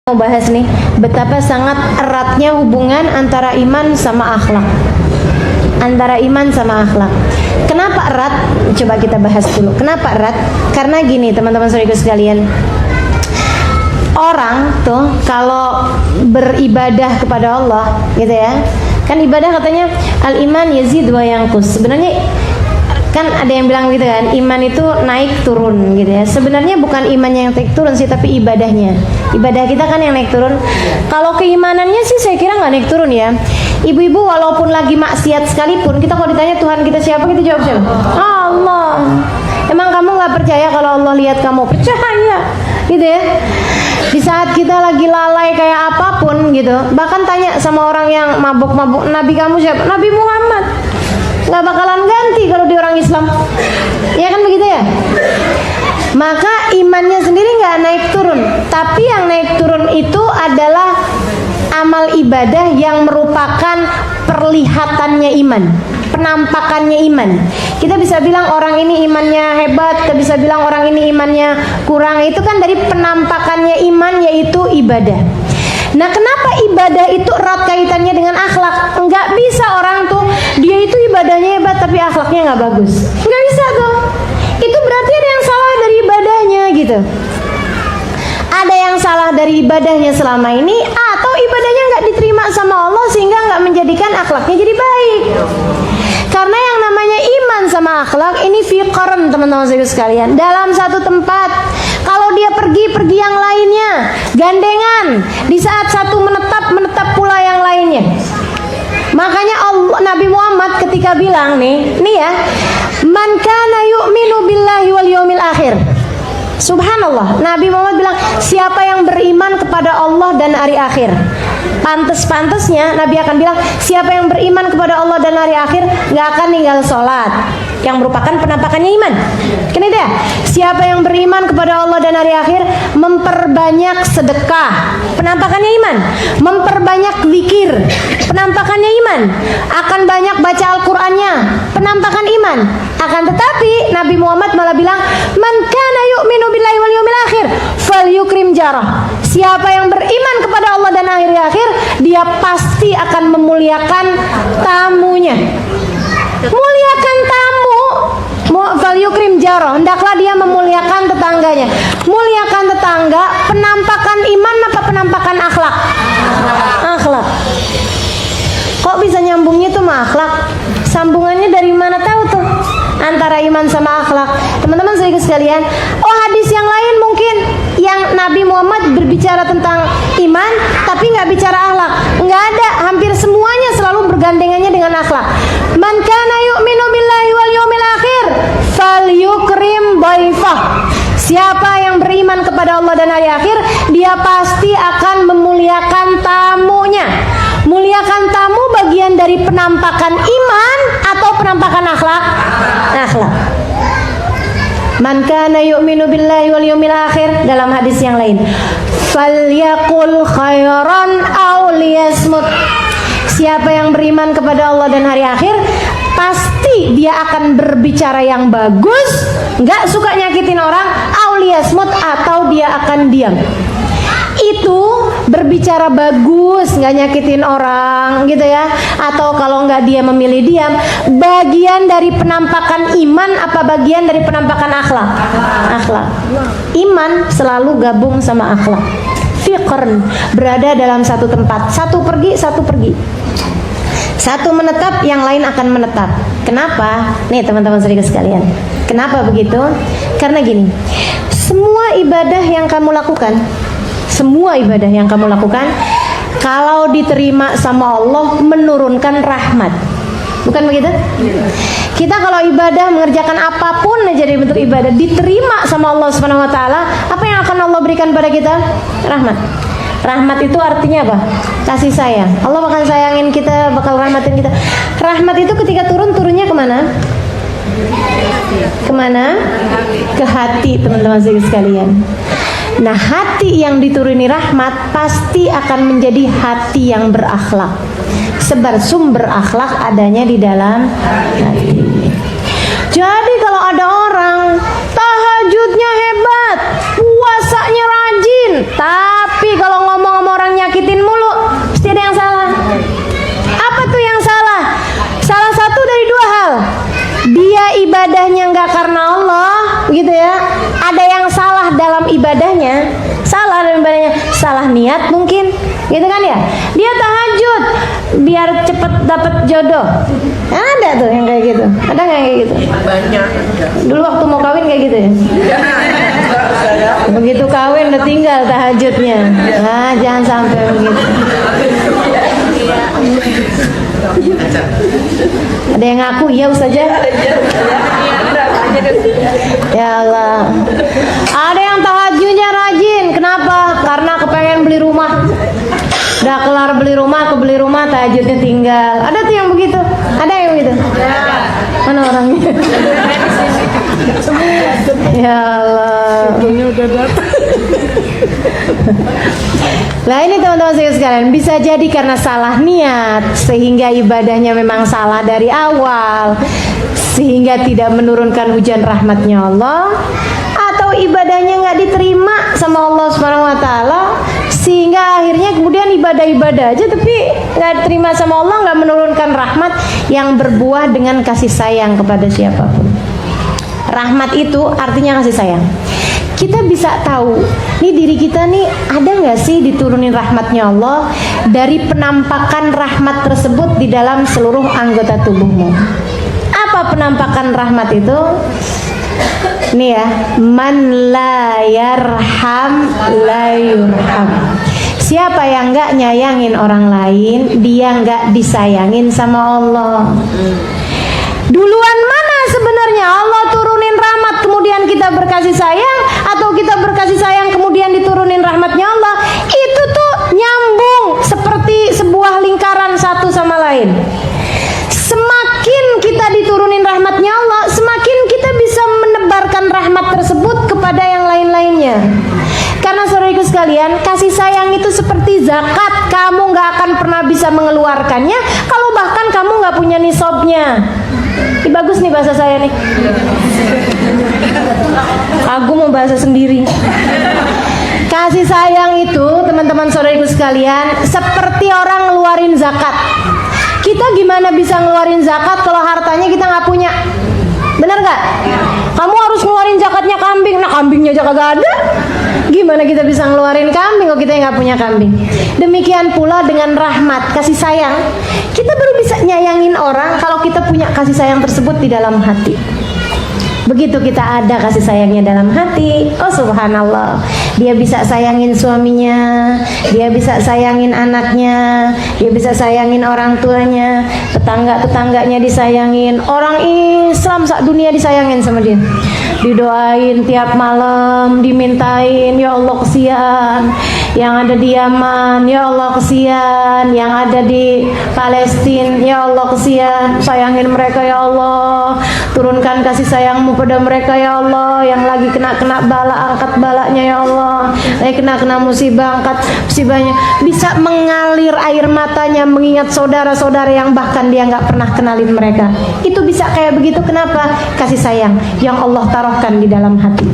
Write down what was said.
Mau bahas nih betapa sangat eratnya hubungan antara iman sama akhlak. Antara iman sama akhlak. Kenapa erat? Coba kita bahas dulu. Kenapa erat? Karena gini teman-teman saudara sekalian. Orang tuh kalau beribadah kepada Allah gitu ya. Kan ibadah katanya al-iman yazid wa yanqus. Sebenarnya kan ada yang bilang gitu kan, iman itu naik turun gitu ya. Sebenarnya bukan imannya yang naik turun sih, tapi ibadahnya. Ibadah kita kan yang naik turun. Kalau keimanannya sih saya kira nggak naik turun ya. Ibu-ibu walaupun lagi maksiat sekalipun, kita kalau ditanya Tuhan kita siapa, kita jawab siapa? Allah. Emang kamu nggak percaya kalau Allah lihat kamu? Percaya gitu ya. Di saat kita lagi lalai kayak apapun gitu, bahkan tanya sama orang yang mabuk-mabuk, Nabi kamu siapa? Nabi Muhammad. Nggak bakalan ganti kalau dia orang Islam, ya kan begitu ya. Maka imannya sendiri nggak naik turun, tapi yang naik turun itu adalah amal ibadah yang merupakan perlihatannya iman, penampakannya iman. Kita bisa bilang orang ini imannya hebat, kita bisa bilang orang ini imannya kurang. Itu kan dari penampakannya iman, yaitu ibadah. Nah, kenapa ibadah itu erat kaitannya dengan akhlak? Enggak bisa orang tuh dia itu ibadahnya hebat tapi akhlaknya nggak bagus. Nggak bisa tuh. Itu berarti ada yang salah dari ibadahnya gitu. Ada yang salah dari ibadahnya selama ini, atau ibadahnya nggak diterima sama Allah sehingga nggak menjadikan akhlaknya jadi baik. Karena yang namanya iman sama akhlak ini fiqran teman-teman sekalian. Dalam satu tempat, kalau dia pergi yang lainnya, gandengan. Di saat satu menetap pula yang lainnya. Makanya Nabi Muhammad ketika bilang nih ya, man kana yu'minu billahi wal yawmil akhir. Subhanallah, Nabi Muhammad bilang, siapa yang beriman kepada Allah dan hari akhir. Pantes-pantesnya Nabi akan bilang, siapa yang beriman kepada Allah dan hari akhir gak akan ninggal sholat, yang merupakan penampakannya iman. Kan itu ya? Siapa yang beriman kepada Allah dan hari akhir memperbanyak sedekah, penampakannya iman. Memperbanyak zikir, penampakannya iman. Akan banyak baca Al-Qur'annya, penampakan iman. Akan tetapi Nabi Muhammad malah bilang, man kana yu'minu billahi wal yawmil akhir falyukrim jarah. Siapa yang beriman kepada Allah dan hari akhir, dia pasti akan memuliakan tamunya. Muliakan tamu, falyukrim jarah. Hendaklah dia memuliakan tetangganya. Muliakan tetangga, penampakan iman apa penampakan akhlak? Akhlak. Kok bisa nyambungnya tuh sama akhlak? Sambungannya dari mana tahu tuh? Antara iman sama akhlak. Teman-teman sekalian, hadis yang lain mungkin yang Nabi Muhammad berbicara tentang iman tapi nggak bicara akhlak. Nggak ada, hampir semuanya selalu bergandengannya dengan akhlak. Man kana yu'minu billahi wal yawmil akhir falyukrim dhaifah. Siapa yang beriman kepada Allah dan hari akhir, dia pasti akan memuliakan tamunya. Muliakan tamu bagian dari penampakan iman atau penampakan akhlak? Akhlak. Man kana yu'minu billahi wal yawmil akhir, dalam hadis yang lain, falyaqul khairan aw liyasmut. Siapa yang beriman kepada Allah dan hari akhir, pasti dia akan berbicara yang bagus, nggak suka nyakitin orang, aw liyasmut, atau dia akan diam. Itu berbicara bagus, nggak nyakitin orang gitu ya, atau kalau nggak dia memilih diam, bagian dari penampakan iman apa bagian dari penampakan akhlak? Akhlak. Iman selalu gabung sama akhlak. Fiqran, berada dalam satu tempat, satu pergi, satu menetap, yang lain akan menetap. Kenapa? Nih teman-teman sekalian, kenapa begitu? Karena gini, semua ibadah yang kamu lakukan, kalau diterima sama Allah menurunkan rahmat. Bukan begitu? Kita kalau ibadah, mengerjakan apapun aja dari bentuk ibadah, diterima sama Allah Subhanahu wa taala, apa yang akan Allah berikan pada kita? Rahmat. Rahmat itu artinya apa? Kasih sayang. Allah bakal sayangin kita, bakal rahmatin kita. Rahmat itu ketika turunnya kemana? Ke hati, teman-teman sekalian. Nah, hati yang dituruni rahmat pasti akan menjadi hati yang berakhlak. Sumber akhlak adanya di dalam hati. Jadi kalau ada orang tahajudnya hebat, puasanya rajin, tapi kalau ngomong salah niat mungkin, gitu kan ya? Dia tahajud biar cepet dapat jodoh. Ada tuh yang kayak gitu. Ada nggak kayak gitu? Banyak. Dulu waktu mau kawin kayak gitu ya? Begitu kawin udah tinggal tahajudnya. Nah, jangan sampai begitu. Ada yang ngaku iya Ustazah? Ya Allah. Ada yang tahajudnya rajin. Kenapa? Karena kepengen beli rumah. Udah kelar beli rumah, tahajudnya tinggal. Ada tuh yang begitu. Ada yang begitu. Mana orangnya? Ya Allah. Nah ini teman-teman sekalian, bisa jadi karena salah niat sehingga ibadahnya memang salah dari awal, sehingga tidak menurunkan hujan rahmatnya Allah, atau ibadahnya nggak diterima sama Allah Subhanahu Wa Taala, sehingga akhirnya kemudian ibadah aja tapi nggak diterima sama Allah, nggak menurunkan rahmat yang berbuah dengan kasih sayang kepada siapapun. Rahmat itu artinya kasih sayang. Kita bisa tahu nih diri kita nih ada nggak sih diturunin rahmatnya Allah dari penampakan rahmat tersebut di dalam seluruh anggota tubuhmu. Apa penampakan rahmat itu? Nih ya, man la yarham la yurham. Siapa yang nggak nyayangin orang lain, dia nggak disayangin sama Allah. Duluan mana sebenarnya Allah turunin rahmat kemudian kita berkasih sayang, atau kita berkasih sayang kemudian diturunin rahmatnya Allah? Itu tuh nyambung seperti sebuah lingkaran satu sama lain. Semakin kita diturunin rahmatnya Allah, semakin kita bisa menebarkan rahmat tersebut kepada yang lain-lainnya. Karena saudaraku sekalian, kasih sayang itu seperti zakat. Kamu gak akan pernah bisa mengeluarkannya kalau bahkan kamu gak punya nisabnya. Ini bagus nih bahasa saya nih. Aku mau bahasa sendiri. Kasih sayang itu teman-teman saudaraku sekalian seperti orang ngeluarin zakat. Kita gimana bisa ngeluarin zakat kalau hartanya kita nggak punya? Bener gak? Kamu harus ngeluarin zakatnya kambing. Nah kambingnya aja kagak ada. Gimana kita bisa ngeluarin kambing kalau kita nggak punya kambing? Demikian pula dengan rahmat, kasih sayang. Kita baru bisa nyayangin orang kalau kita punya kasih sayang tersebut di dalam hati. Begitu kita ada kasih sayangnya dalam hati, oh subhanallah, dia bisa sayangin suaminya, dia bisa sayangin anaknya, dia bisa sayangin orang tuanya, tetangga-tetangganya disayangin, orang Islam sak dunia disayangin sama dia. Didoain tiap malam, dimintain, ya Allah kesian yang ada di Yaman, ya Allah kesian yang ada di Palestina, ya Allah kesian, sayangin mereka ya Allah, turunkan kasih sayangmu pada mereka ya Allah, yang lagi kena bala, angkat balanya ya Allah, lagi kena musibah, angkat musibahnya. Bisa mengalir air matanya mengingat saudara-saudara yang bahkan dia nggak pernah kenalin mereka. Itu bisa kayak begitu, kenapa? Kasih sayang yang Allah taruhkan di dalam hati.